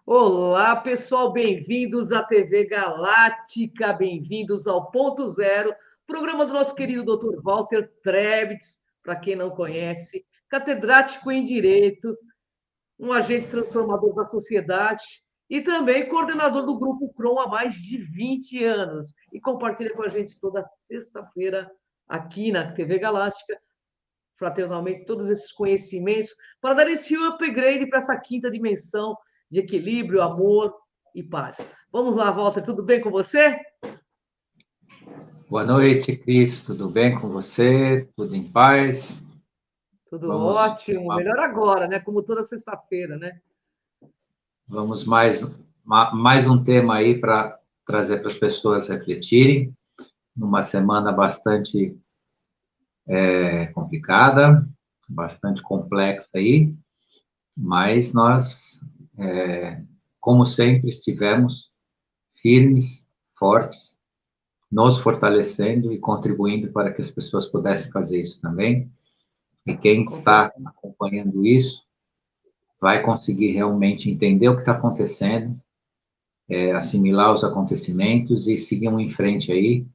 Olá, pessoal, bem-vindos à TV Galáctica, bem-vindos ao Ponto Zero, programa do nosso querido Dr. Walter Trebitz, para quem não conhece, catedrático em Direito, um agente transformador da sociedade e também coordenador do Grupo CROM há mais de 20 anos e compartilha com a gente toda sexta-feira aqui na TV Galáctica, fraternalmente, todos esses conhecimentos para dar esse upgrade para essa quinta dimensão de equilíbrio, amor e paz. Vamos lá, Walter, tudo bem com você? Boa noite, Cris. Tudo bem com você? Tudo em paz? Tudo Vamos, ótimo, melhor agora, né? Como toda sexta-feira, né? vamos mais um tema aí para trazer para as pessoas refletirem, numa semana bastante complicada, bastante complexa aí, mas nós, como sempre, estivemos firmes, fortes, nos fortalecendo e contribuindo para que as pessoas pudessem fazer isso também. E quem Com está certeza. acompanhando isso vai conseguir realmente entender o que está acontecendo, assimilar os acontecimentos e seguir em frente aí,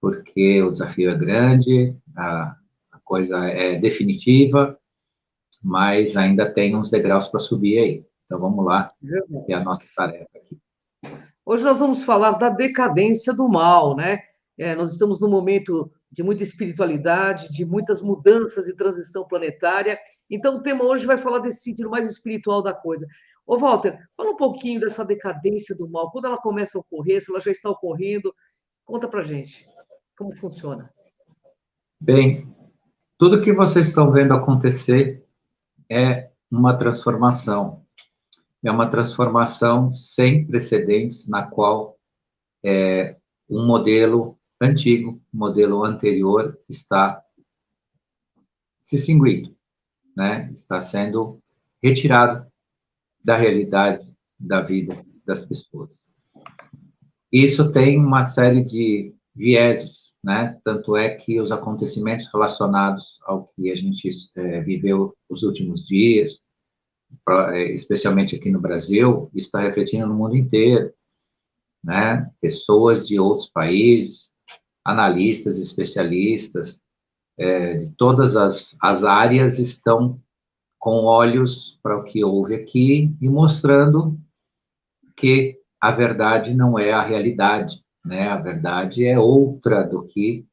porque o desafio é grande, a coisa é definitiva, mas ainda tem uns degraus para subir aí. Então vamos lá, que é a Verdade. nossa tarefa aqui. Hoje nós vamos falar da decadência do mal, né? Nós estamos num momento de muita espiritualidade, de muitas mudanças e transição planetária. Então, o tema hoje vai falar desse sentido mais espiritual da coisa. Ô, Walter, fala um pouquinho dessa decadência do mal. Quando ela começa a ocorrer, se ela já está ocorrendo, conta pra gente como funciona. Bem, tudo que vocês estão vendo acontecer é uma transformação. É uma transformação sem precedentes, na qual um modelo antigo, um modelo anterior, está se extinguindo, né? Está sendo retirado da realidade da vida das pessoas. Isso tem uma série de vieses, né? Tanto é que os acontecimentos relacionados ao que a gente viveu os últimos dias, especialmente aqui no Brasil, está refletindo no mundo inteiro, né? Pessoas de outros países, analistas, especialistas, de todas as áreas estão com olhos para o que houve aqui e mostrando que a verdade não é a realidade, né? A verdade é outra do que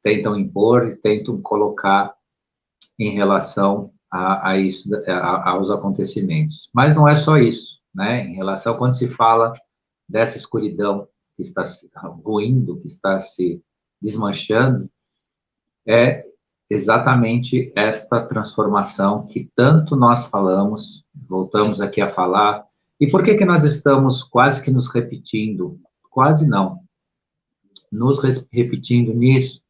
tentam impor e tentam colocar em relação a isso, aos acontecimentos. Mas não é só isso, né? Em relação, quando se fala dessa escuridão que está se ruindo, que está se desmanchando, é exatamente esta transformação que tanto nós falamos, voltamos aqui a falar. E por que que nós estamos quase que nos repetindo? Quase não, nos repetindo nisso,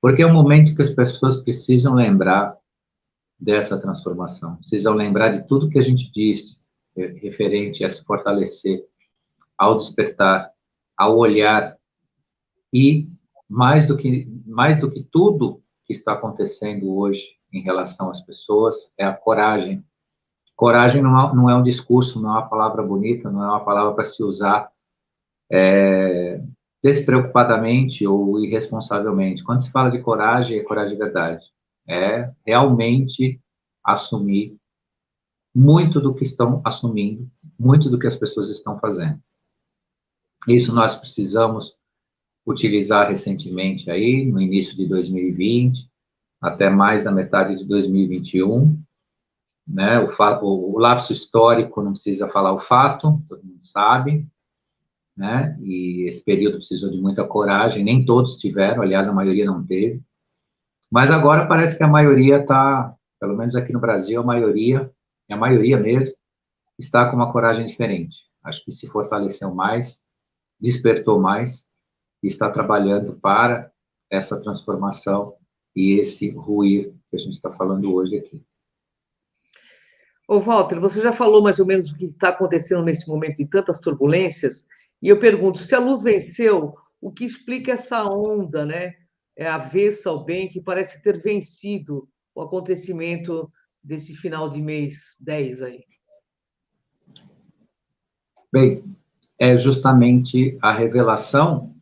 porque é um momento que as pessoas precisam lembrar dessa transformação, precisam lembrar de tudo que a gente disse, referente a se fortalecer, ao despertar, ao olhar e mais do que tudo que está acontecendo hoje em relação às pessoas é a coragem. Coragem não é um discurso, não é uma palavra bonita, não é uma palavra para se usar despreocupadamente ou irresponsavelmente. Quando se fala de coragem, é coragem de verdade. É realmente assumir muito do que estão assumindo, muito do que as pessoas estão fazendo. Isso nós precisamos utilizar recentemente aí, no início de 2020, até mais da metade de 2021, né? O lapso histórico não precisa falar o fato, todo mundo sabe, né? E esse período precisou de muita coragem, nem todos tiveram, aliás, a maioria não teve. Mas agora parece que a maioria está, pelo menos aqui no Brasil, a maioria mesmo, está com uma coragem diferente. Acho que se fortaleceu mais, despertou mais e está trabalhando para essa transformação e esse ruir que a gente está falando hoje aqui. Ô, Walter, você já falou mais ou menos o que está acontecendo nesse momento de tantas turbulências, e eu pergunto, se a luz venceu, o que explica essa onda, né? É avessa ao bem que parece ter vencido o acontecimento desse final de mês 10 aí. Bem, é justamente a revelação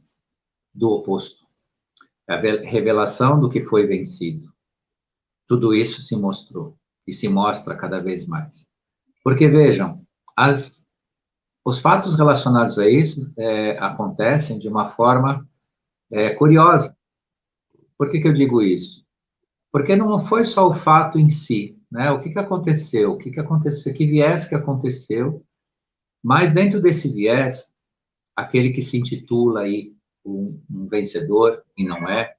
do oposto, é a revelação do que foi vencido. Tudo isso se mostrou e se mostra cada vez mais. Porque, vejam, os fatos relacionados a isso acontecem de uma forma curiosa. Por que eu digo isso? Porque não foi só o fato em si, né? O que aconteceu? O que aconteceu? Que viés que aconteceu? Mas dentro desse viés, aquele que se intitula aí um vencedor, e não é,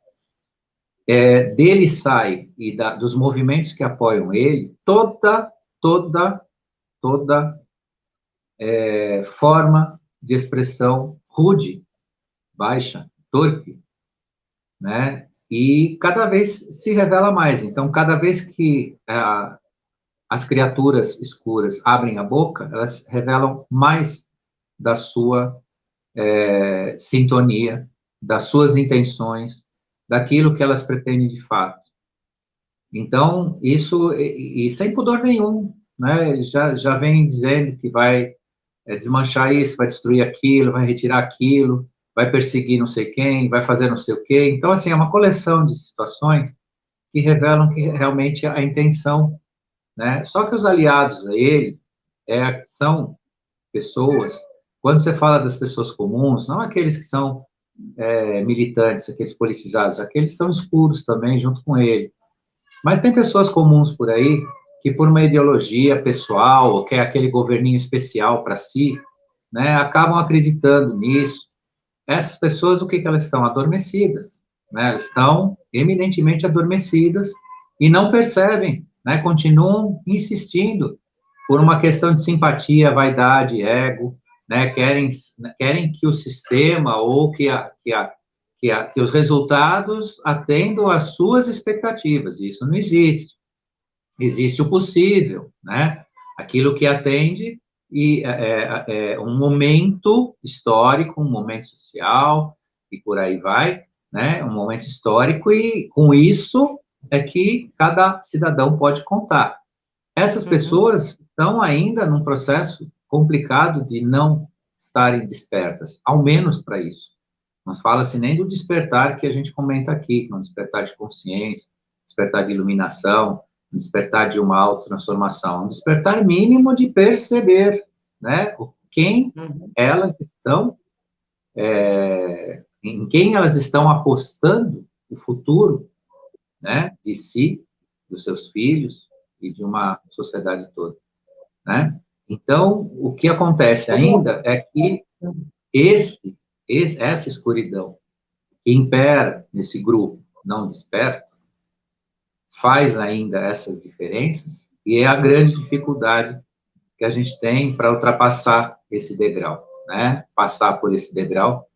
dele sai, e dos movimentos que apoiam ele, toda, toda forma de expressão rude, baixa, torpe, né? E cada vez se revela mais. Então, cada vez que as criaturas escuras abrem a boca, elas revelam mais da sua sintonia, das suas intenções, daquilo que elas pretendem de fato. Então, isso, e sem pudor nenhum, né? Ele já vem dizendo que vai desmanchar isso, vai destruir aquilo, vai retirar aquilo, vai perseguir não sei quem, vai fazer não sei o quê. Então, assim, é uma coleção de situações que revelam que realmente a intenção, né? Só que os aliados a ele são pessoas, quando você fala das pessoas comuns, não aqueles que são militantes, aqueles politizados, aqueles são escuros também, junto com ele. Mas tem pessoas comuns por aí que, por uma ideologia pessoal, ou quer aquele governinho especial para si, né, acabam acreditando nisso. Essas pessoas, o que elas estão? Adormecidas, né? Elas estão eminentemente adormecidas e não percebem, né? Continuam insistindo por uma questão de simpatia, vaidade, ego, né? Querem que o sistema ou que os resultados atendam às suas expectativas. Isso não existe. Existe o possível, né? Aquilo que atende e um momento histórico, um momento social e por aí vai, né? Um momento histórico e com isso é que cada cidadão pode contar. Essas pessoas estão ainda num processo complicado de não estarem despertas, ao menos para isso. Não fala-se nem do despertar que a gente comenta aqui, que é um despertar de consciência, despertar de iluminação, um despertar de uma autotransformação, um despertar mínimo de perceber, né, quem elas estão, em quem elas estão apostando o futuro, né, de si, dos seus filhos e de uma sociedade toda, né? Então, o que acontece ainda é que essa escuridão que impera nesse grupo não desperto, faz ainda essas diferenças, e é a grande dificuldade que a gente tem para ultrapassar esse degrau, né? Passar por esse degrau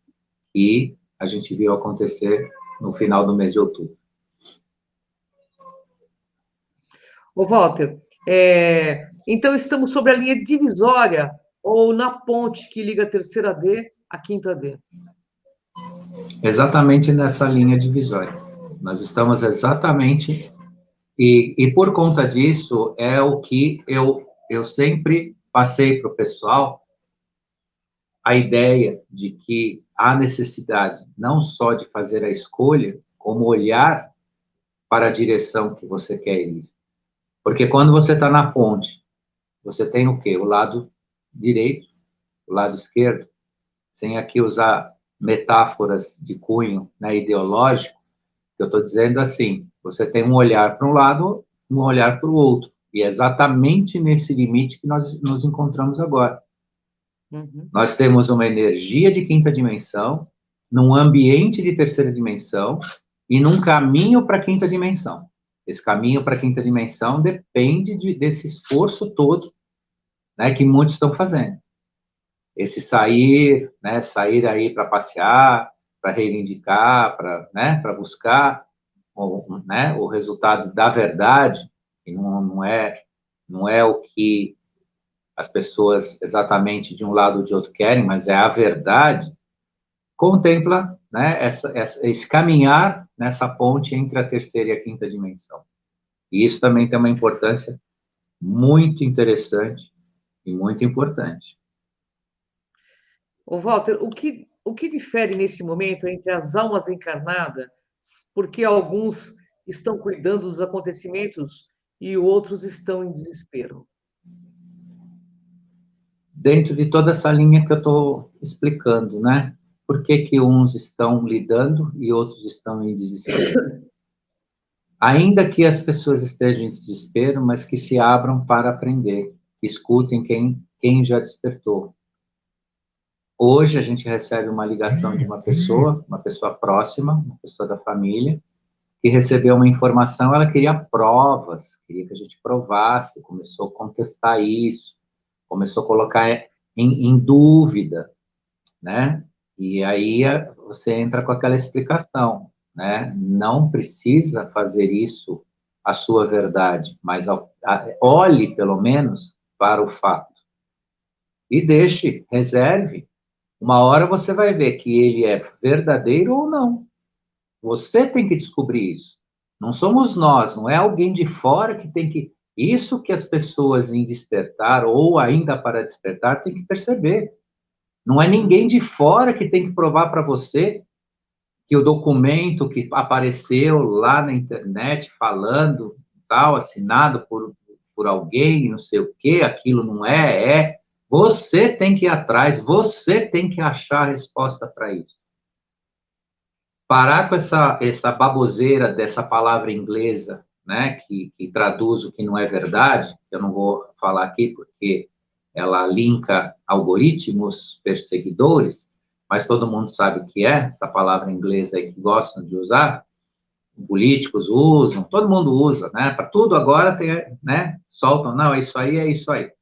que a gente viu acontecer no final do mês de outubro. Ô, Walter, então estamos sobre a linha divisória ou na ponte que liga a terceira D à quinta D? Exatamente nessa linha divisória. Nós estamos exatamente... E por conta disso, é o que eu sempre passei para o pessoal, a ideia de que há necessidade não só de fazer a escolha, como olhar para a direção que você quer ir. Porque quando você está na ponte, você tem o quê? O lado direito, o lado esquerdo, sem aqui usar metáforas de cunho, né, ideológico, eu estou dizendo assim, você tem um olhar para um lado, um olhar para o outro. E é exatamente nesse limite que nós nos encontramos agora. Nós temos uma energia de quinta dimensão, num ambiente de terceira dimensão e num caminho para a quinta dimensão. Esse caminho para a quinta dimensão depende desse esforço todo, né, que muitos estão fazendo. Esse sair, né, sair aí para passear, para reivindicar, para buscar o resultado da verdade, que não é o que as pessoas exatamente de um lado ou de outro querem, mas é a verdade, contempla, né, esse caminhar nessa ponte entre a terceira e a quinta dimensão. E isso também tem uma importância muito interessante e muito importante. Ô, Walter, o que difere nesse momento entre as almas encarnadas, porque alguns estão cuidando dos acontecimentos e outros estão em desespero? Dentro de toda essa linha que eu estou explicando, né? Por que que uns estão lidando e outros estão em desespero? Ainda que as pessoas estejam em desespero, mas que se abram para aprender, que escutem quem já despertou. Hoje a gente recebe uma ligação de uma pessoa próxima, uma pessoa da família, que recebeu uma informação, ela queria provas, queria que a gente provasse, começou a contestar isso, começou a colocar em dúvida, né? E aí você entra com aquela explicação, né? Não precisa fazer isso a sua verdade, mas olhe pelo menos para o fato e deixe, reserve. Uma hora você vai ver que ele é verdadeiro ou não. Você tem que descobrir isso. Não somos nós, não é alguém de fora que tem que. Isso que as pessoas em despertar ou ainda para despertar tem que perceber. Não é ninguém de fora que tem que provar para você que o documento que apareceu lá na internet falando tal, assinado por alguém, não sei o quê, aquilo não é. Você tem que ir atrás, você tem que achar a resposta para isso. Parar com essa baboseira dessa palavra inglesa, né, que traduz o que não é verdade, que eu não vou falar aqui porque ela linka algoritmos perseguidores, mas todo mundo sabe o que é, essa palavra inglesa aí que gostam de usar, políticos usam, todo mundo usa, né, para tudo agora tem, né, soltam, não, é isso aí, é isso aí.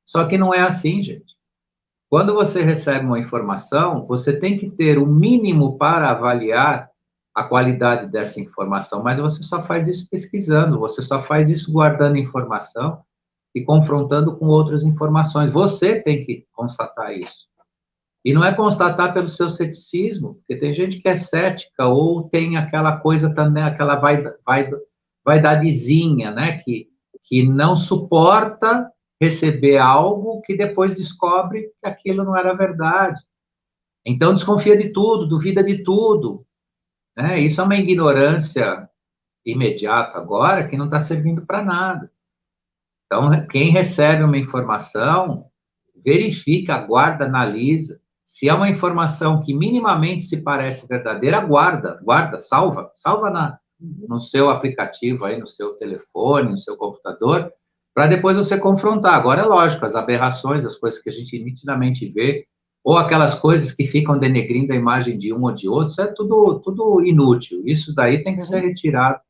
Só que não é assim, gente. Quando você recebe uma informação, você tem que ter o mínimo para avaliar a qualidade dessa informação, mas você só faz isso pesquisando, você só faz isso guardando informação e confrontando com outras informações. Você tem que constatar isso. E não é constatar pelo seu ceticismo, porque tem gente que é cética ou tem aquela coisa também, aquela vaidadezinha, né, que não suporta receber algo que depois descobre que aquilo não era verdade. Então desconfia de tudo, duvida de tudo, né? Isso é uma ignorância imediata agora que não está servindo para nada. Então, quem recebe uma informação, verifica, aguarda, analisa. Se é uma informação que minimamente se parece verdadeira, guarda, salva no seu aplicativo aí, no seu telefone, no seu computador, para depois você confrontar. Agora é lógico, as aberrações, as coisas que a gente nitidamente vê, ou aquelas coisas que ficam denegrindo a imagem de um ou de outro, isso é tudo inútil. Isso daí tem que ser retirado.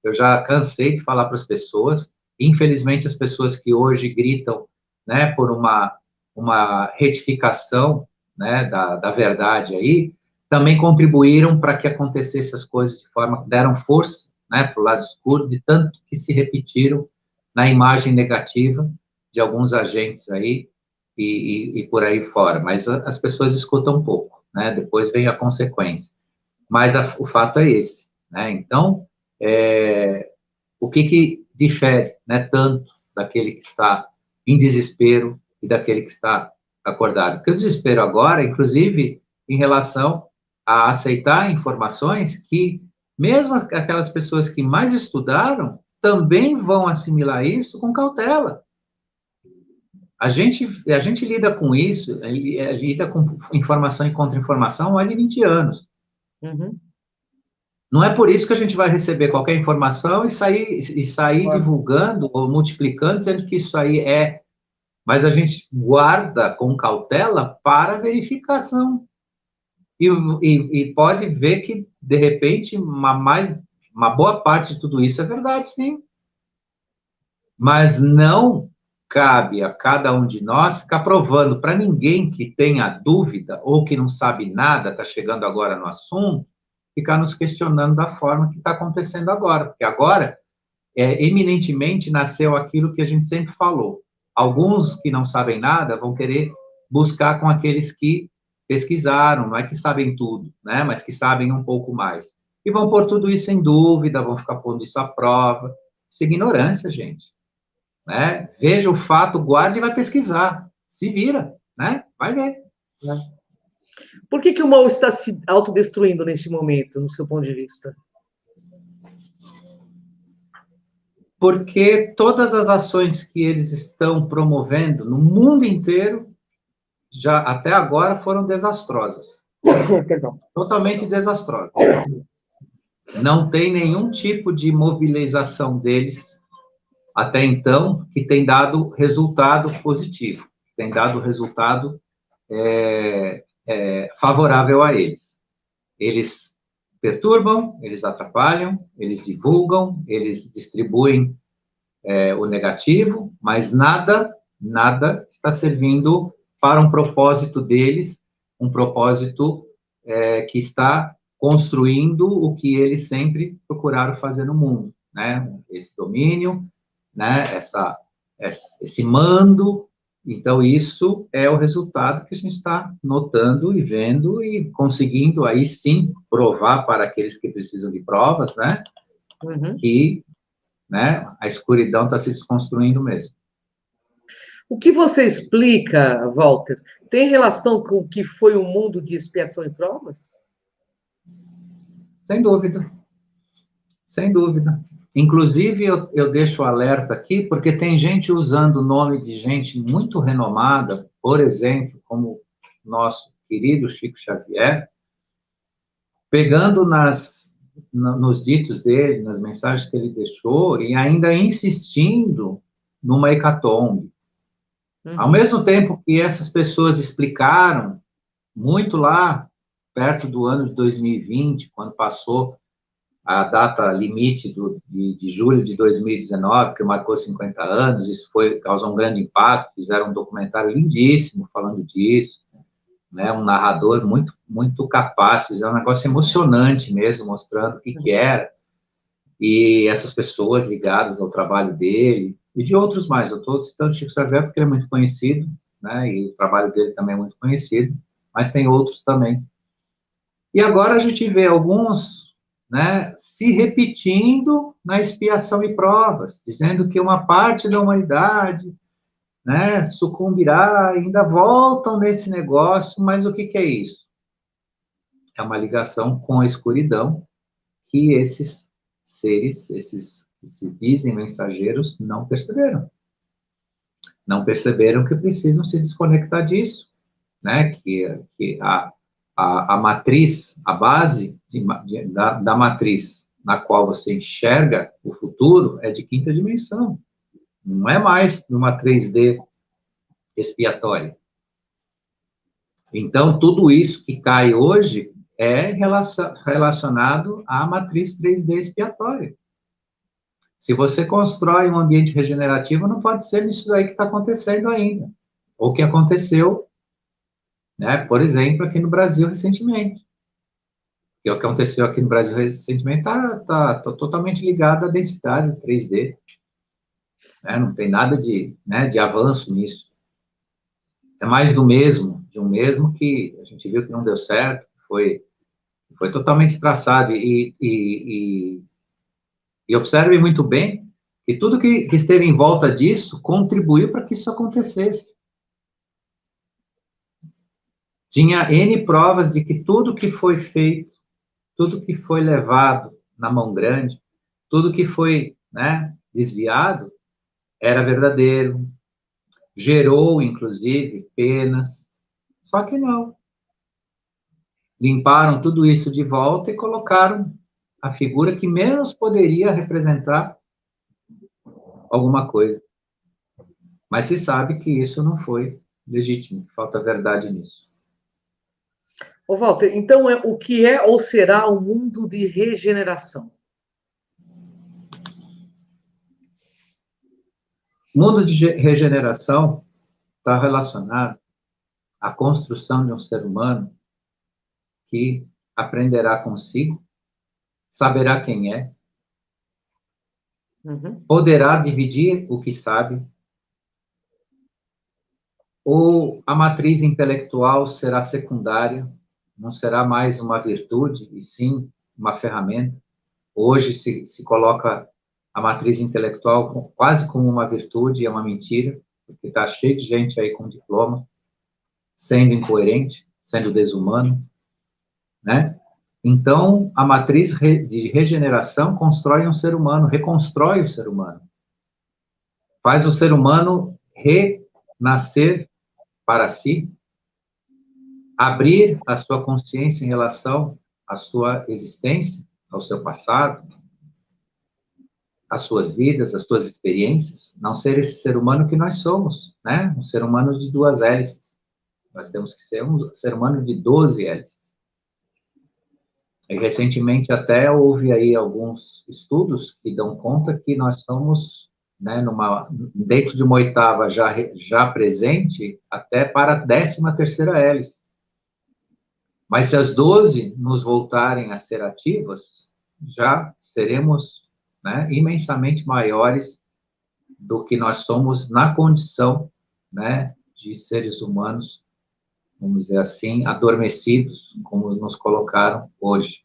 Eu já cansei de falar para as pessoas, infelizmente as pessoas que hoje gritam, né, por uma retificação, né, da verdade aí, também contribuíram para que acontecesse as coisas de forma que deram força, né, para o lado escuro, de tanto que se repetiram na imagem negativa de alguns agentes aí e por aí fora. Mas as pessoas escutam pouco, né, depois vem a consequência. Mas o fato é esse, né, então, o que difere, né, tanto daquele que está em desespero e daquele que está acordado? Porque o desespero agora, inclusive, em relação a aceitar informações que, mesmo aquelas pessoas que mais estudaram, também vão assimilar isso com cautela. A gente lida com isso, lida com informação e contra-informação há mais de 20 anos. Uhum. Não é por isso que a gente vai receber qualquer informação e sair Claro. divulgando ou multiplicando, dizendo que isso aí é. Mas a gente guarda com cautela para verificação. E pode ver que, de repente, uma boa parte de tudo isso é verdade, sim. Mas não cabe a cada um de nós ficar provando para ninguém que tenha dúvida ou que não sabe nada, está chegando agora no assunto, ficar nos questionando da forma que está acontecendo agora. Porque agora, eminentemente, nasceu aquilo que a gente sempre falou. Alguns que não sabem nada vão querer buscar com aqueles que pesquisaram, não é que sabem tudo, né? Mas que sabem um pouco mais. E vão pôr tudo isso em dúvida, vão ficar pondo isso à prova. Isso é ignorância, gente. Né? Veja o fato, guarde e vai pesquisar. Se vira, né? Vai ver. Né? Por que o mal está se autodestruindo neste momento, no seu ponto de vista? Porque todas as ações que eles estão promovendo no mundo inteiro, já até agora, foram desastrosas. Perdão. Totalmente desastrosas. Não tem nenhum tipo de mobilização deles, até então, que tem dado resultado positivo, tem dado resultado favorável a eles. Eles perturbam, eles atrapalham, eles divulgam, eles distribuem o negativo, mas nada está servindo para um propósito deles, um propósito que está construindo o que eles sempre procuraram fazer no mundo, né? Esse domínio, né? Esse mando. Então, isso é o resultado que a gente está notando e vendo e conseguindo aí sim provar para aqueles que precisam de provas, né? Que, né, a escuridão está se desconstruindo mesmo. O que você explica, Walter, tem relação com o que foi o mundo de expiação e provas? Sem dúvida. Sem dúvida. Inclusive, eu deixo o alerta aqui, porque tem gente usando o nome de gente muito renomada, por exemplo, como nosso querido Chico Xavier, pegando nos ditos dele, nas mensagens que ele deixou, e ainda insistindo numa hecatombe. Ao mesmo tempo que essas pessoas explicaram, muito lá, perto do ano de 2020, quando passou a data limite de julho de 2019, que marcou 50 anos, isso causou um grande impacto, fizeram um documentário lindíssimo falando disso, né, um narrador muito, muito capaz, fizeram um negócio emocionante mesmo, mostrando o que era, e essas pessoas ligadas ao trabalho dele, e de outros mais. Eu estou citando Chico Xavier porque ele é muito conhecido, né, e o trabalho dele também é muito conhecido, mas tem outros também. E agora a gente vê alguns, né, se repetindo na expiação e provas, dizendo que uma parte da humanidade, né, sucumbirá, ainda voltam nesse negócio, mas o que é isso? É uma ligação com a escuridão que esses seres, esses dizem mensageiros, não perceberam. Não perceberam que precisam se desconectar disso, né, que a matriz, a base da matriz na qual você enxerga o futuro é de quinta dimensão. Não é mais numa 3D expiatória. Então, tudo isso que cai hoje é relacionado à matriz 3D expiatória. Se você constrói um ambiente regenerativo, não pode ser isso daí que está acontecendo ainda. Ou que aconteceu, né, por exemplo, aqui no Brasil recentemente. E o que aconteceu aqui no Brasil recentemente está totalmente ligado à densidade 3D. Né? Não tem nada de avanço nisso. É mais do mesmo, de um mesmo que a gente viu que não deu certo, foi totalmente traçado. E observe muito bem que tudo que esteve em volta disso contribuiu para que isso acontecesse. Tinha N provas de que tudo que foi feito, tudo que foi levado na mão grande, tudo que foi, né, desviado, era verdadeiro, gerou, inclusive, penas, só que não. Limparam tudo isso de volta e colocaram a figura que menos poderia representar alguma coisa. Mas se sabe que isso não foi legítimo, que falta verdade nisso. Ô, Walter, então o que é ou será o mundo de regeneração? O mundo de regeneração está relacionado à construção de um ser humano que aprenderá consigo, saberá quem é, poderá dividir o que sabe, ou a matriz intelectual será secundária, não será mais uma virtude, e sim uma ferramenta. Hoje se coloca a matriz intelectual quase como uma virtude, é uma mentira, porque está cheio de gente aí com diploma, sendo incoerente, sendo desumano, né? Então, a matriz de regeneração constrói um ser humano, reconstrói o ser humano. Faz o ser humano renascer para si, abrir a sua consciência em relação à sua existência, ao seu passado, às suas vidas, às suas experiências, não ser esse ser humano que nós somos, né? Um ser humano de duas hélices. Nós temos que ser um ser humano de 12 hélices. E recentemente até houve aí alguns estudos que dão conta que nós somos, né, dentro de uma oitava já presente até para a 13ª hélice. Mas se as 12 nos voltarem a ser ativas, já seremos, né, imensamente maiores do que nós somos na condição, né, de seres humanos, vamos dizer assim, adormecidos, como nos colocaram hoje.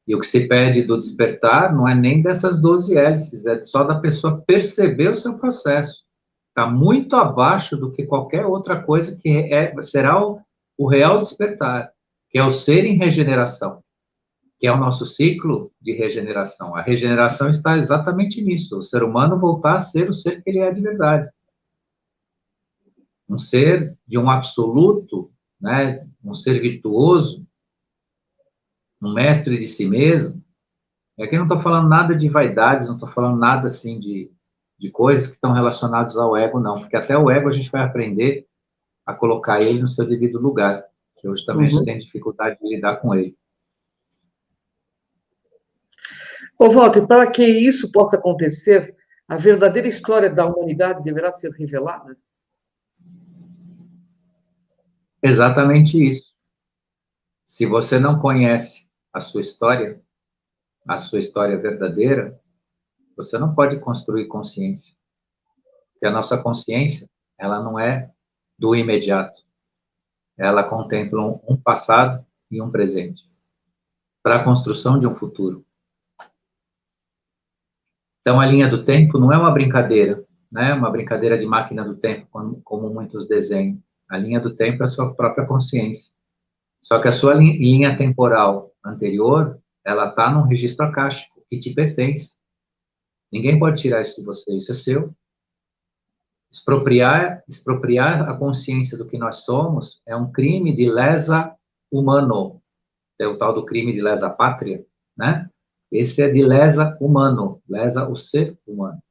E o que se pede do despertar não é nem dessas 12 hélices, é só da pessoa perceber o seu processo. Está muito abaixo do que qualquer outra coisa que será o real despertar, que é o ser em regeneração, que é o nosso ciclo de regeneração. A regeneração está exatamente nisso, o ser humano voltar a ser o ser que ele é de verdade. Um ser de um absoluto, né, um ser virtuoso, um mestre de si mesmo. Aqui eu não estou falando nada de vaidades, não estou falando nada assim de coisas que estão relacionadas ao ego, não, porque até o ego a gente vai aprender a colocar ele no seu devido lugar, que hoje também a gente tem dificuldade de lidar com ele. Ô, Walter, para que isso possa acontecer, a verdadeira história da humanidade deverá ser revelada? Exatamente isso. Se você não conhece a sua história verdadeira, você não pode construir consciência. Porque a nossa consciência, ela não é do imediato. Ela contempla um passado e um presente para a construção de um futuro. Então, a linha do tempo não é uma brincadeira, né? Uma brincadeira de máquina do tempo, como muitos desenham. A linha do tempo é a sua própria consciência. Só que a sua linha temporal anterior, ela está num registro akáshico que te pertence. Ninguém pode tirar isso de você, isso é seu. Expropriar a consciência do que nós somos é um crime de lesa humano. É o tal do crime de lesa pátria, né? Esse é de lesa humano, lesa o ser humano.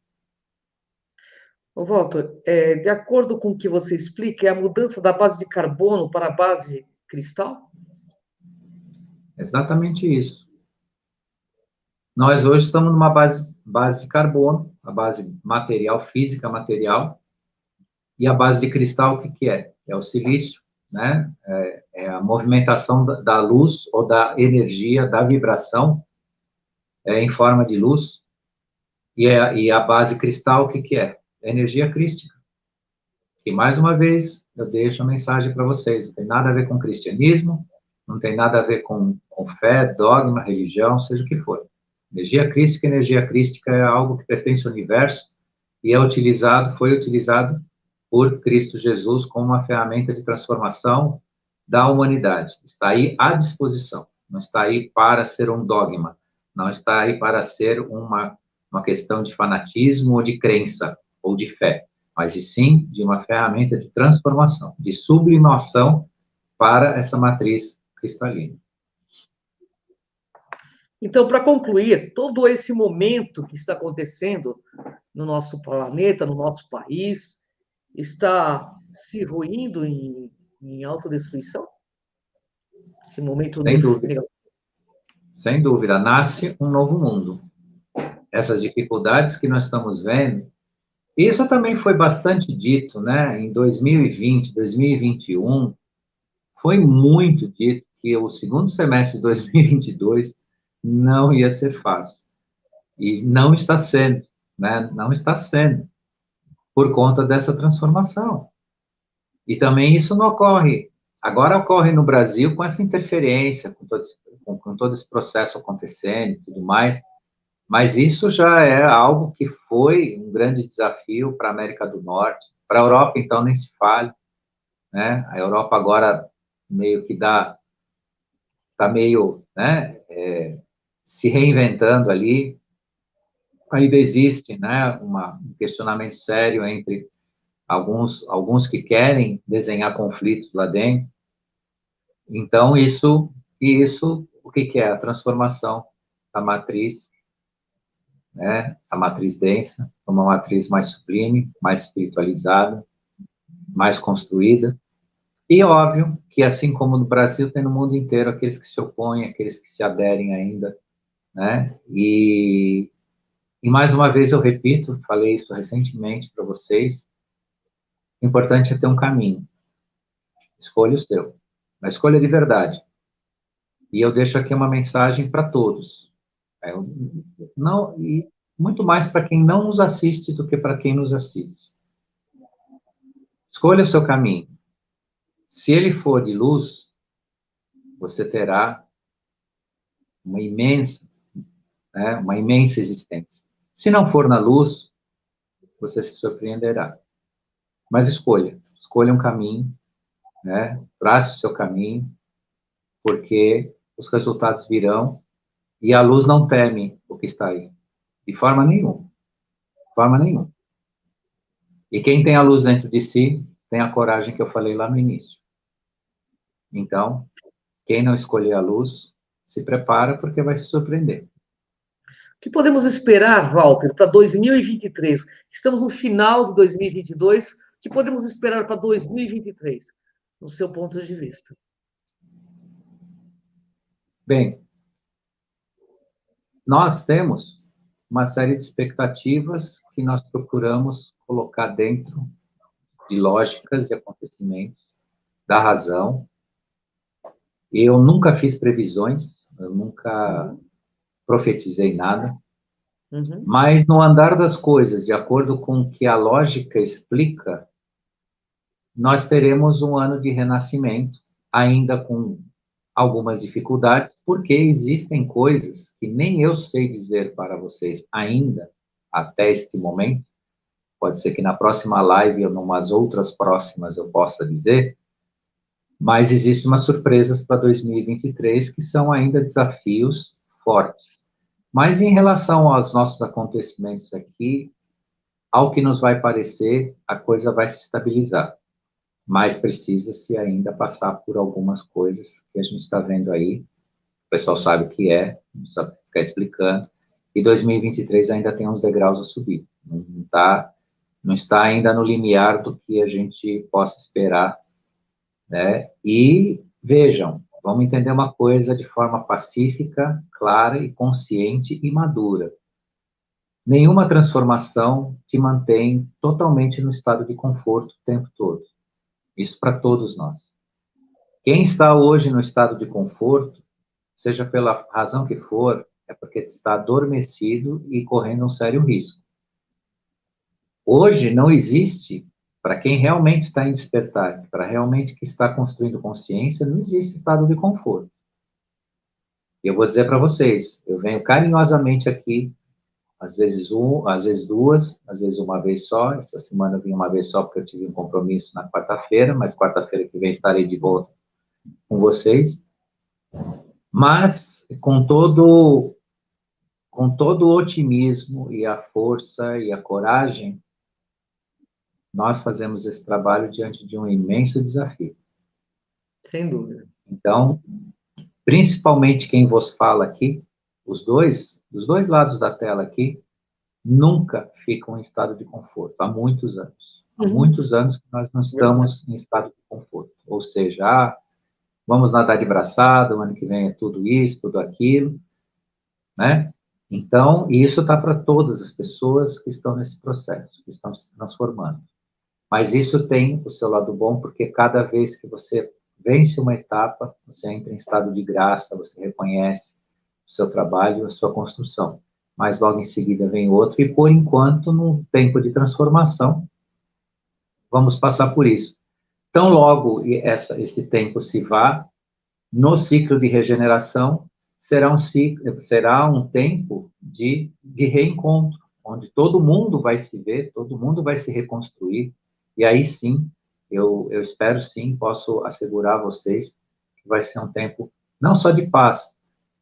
Ô, Walter, de acordo com o que você explica, é a mudança da base de carbono para a base cristal? Exatamente isso. Nós hoje estamos numa base de carbono, a base material, física material, e a base de cristal, o que é? É o silício, né? É a movimentação da luz ou da energia, da vibração, em forma de luz. E a base cristal, o que é? É energia crística. E, mais uma vez, eu deixo a mensagem para vocês. Não tem nada a ver com cristianismo, não tem nada a ver com fé, dogma, religião, seja o que for. Energia crística é algo que pertence ao universo e foi utilizado por Cristo Jesus como uma ferramenta de transformação da humanidade. Está aí à disposição. Não está aí para ser um dogma. Não está aí para ser uma questão de fanatismo ou de crença ou de fé, mas e sim de uma ferramenta de transformação, de sublimação para essa matriz cristalina. Então, para concluir, todo esse momento que está acontecendo no nosso planeta, no nosso país, está se ruindo em autodestruição? Esse momento Sem dúvida. Sem dúvida, nasce um novo mundo. Essas dificuldades que nós estamos vendo, isso também foi bastante dito, né? Em 2020, 2021, foi muito dito que o segundo semestre de 2022 não ia ser fácil. E não está sendo, né? Não está sendo, por conta dessa transformação. E também isso não ocorre, agora ocorre no Brasil com essa interferência, com todo esse processo acontecendo e tudo mais, mas isso já é algo que foi um grande desafio para a América do Norte, para a Europa, então, nem se fale, né? A Europa agora meio que está meio, né, se reinventando ali. Ainda existe, né, um questionamento sério entre alguns que querem desenhar conflitos lá dentro. Então, o que que é? A transformação da matriz, né, a matriz densa, uma matriz mais sublime, mais espiritualizada, mais construída. E óbvio que, assim como no Brasil, tem no mundo inteiro aqueles que se opõem, aqueles que se aderem ainda, né? E mais uma vez eu repito, falei isso recentemente para vocês, o importante é ter um caminho. Escolha o seu. Uma escolha de verdade. E eu deixo aqui uma mensagem para todos. Não, e muito mais para quem não nos assiste do que para quem nos assiste. Escolha o seu caminho. Se ele for de luz, você terá uma imensa, né, uma imensa existência. Se não for na luz, você se surpreenderá. Mas escolha um caminho, né? Trace o seu caminho, porque os resultados virão e a luz não teme o que está aí, de forma nenhuma, de forma nenhuma. E quem tem a luz dentro de si, tem a coragem que eu falei lá no início. Então, quem não escolher a luz, se prepara porque vai se surpreender. O que podemos esperar, Walter, para 2023? Estamos no final de 2022. O que podemos esperar para 2023, no seu ponto de vista? Bem, nós temos uma série de expectativas que nós procuramos colocar dentro de lógicas e acontecimentos da razão. Eu nunca fiz previsões, eu nunca profetizei nada, mas no andar das coisas, de acordo com o que a lógica explica, nós teremos um ano de renascimento, ainda com algumas dificuldades, porque existem coisas que nem eu sei dizer para vocês ainda, até este momento. Pode ser que na próxima live ou numas outras próximas eu possa dizer, mas existem umas surpresas para 2023 que são ainda desafios fortes. Mas em relação aos nossos acontecimentos aqui, ao que nos vai parecer, a coisa vai se estabilizar. Mas precisa-se ainda passar por algumas coisas que a gente está vendo aí. O pessoal sabe o que é, não precisa ficar explicando. E 2023 ainda tem uns degraus a subir. Não está ainda no limiar do que a gente possa esperar, né? E vejam, vamos entender uma coisa de forma pacífica, clara e consciente e madura. Nenhuma transformação te mantém totalmente no estado de conforto o tempo todo. Isso para todos nós. Quem está hoje no estado de conforto, seja pela razão que for, é porque está adormecido e correndo um sério risco. Hoje não existe, para quem realmente está em despertar, para realmente que está construindo consciência, não existe estado de conforto. Eu vou dizer para vocês, eu venho carinhosamente aqui, às vezes duas, às vezes uma vez só. Essa semana eu vim uma vez só porque eu tive um compromisso na quarta-feira, mas quarta-feira que vem estarei de volta com vocês. Mas com todo o otimismo e a força e a coragem, nós fazemos esse trabalho diante de um imenso desafio. Sem dúvida. Então, principalmente quem vos fala aqui, dos dois lados da tela aqui, nunca ficam em estado de conforto, há muitos anos. Há muitos anos que nós não estamos em estado de conforto. Ou seja, vamos nadar de braçada, o ano que vem é tudo isso, tudo aquilo, né? Então, isso está para todas as pessoas que estão nesse processo, que estão se transformando. Mas isso tem o seu lado bom, porque cada vez que você vence uma etapa, você entra em estado de graça, você reconhece o seu trabalho, a sua construção. Mas logo em seguida vem outro, e por enquanto, num tempo de transformação, vamos passar por isso. Então, logo esse tempo se vá, no ciclo de regeneração, será um tempo de reencontro, onde todo mundo vai se ver, todo mundo vai se reconstruir, e aí sim, eu espero sim, posso assegurar a vocês que vai ser um tempo não só de paz,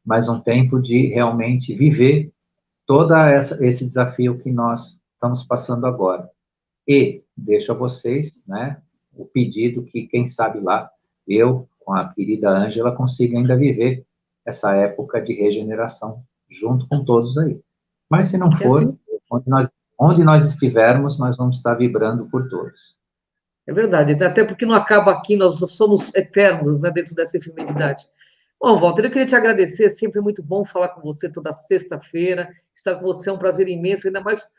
mas um tempo de realmente viver esse desafio que nós estamos passando agora. E deixo a vocês, né, o pedido que, quem sabe lá, eu, com a querida Ângela, consiga ainda viver essa época de regeneração junto com todos aí. Mas se não Que assim, for, onde nós estivermos, nós vamos estar vibrando por todos. é verdade, até porque não acaba aqui, nós somos eternos, né, dentro dessa efemeridade. Bom, Walter, eu queria te agradecer, é sempre muito bom falar com você toda sexta-feira, estar com você é um prazer imenso, ainda mais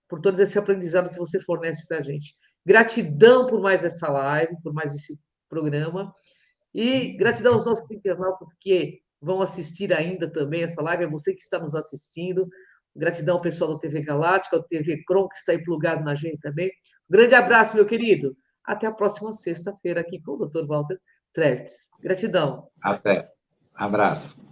por todo esse aprendizado que você fornece para a gente. Gratidão por mais essa live, por mais esse programa, e gratidão aos nossos internautas que vão assistir ainda também essa live, é você que está nos assistindo. Gratidão ao pessoal da TV Galáctica, ao TV Cron, que está aí plugado na gente também. Grande abraço, meu querido. Até a próxima sexta-feira aqui com o Dr. Walter Trevitz. Gratidão. Até. Abraço.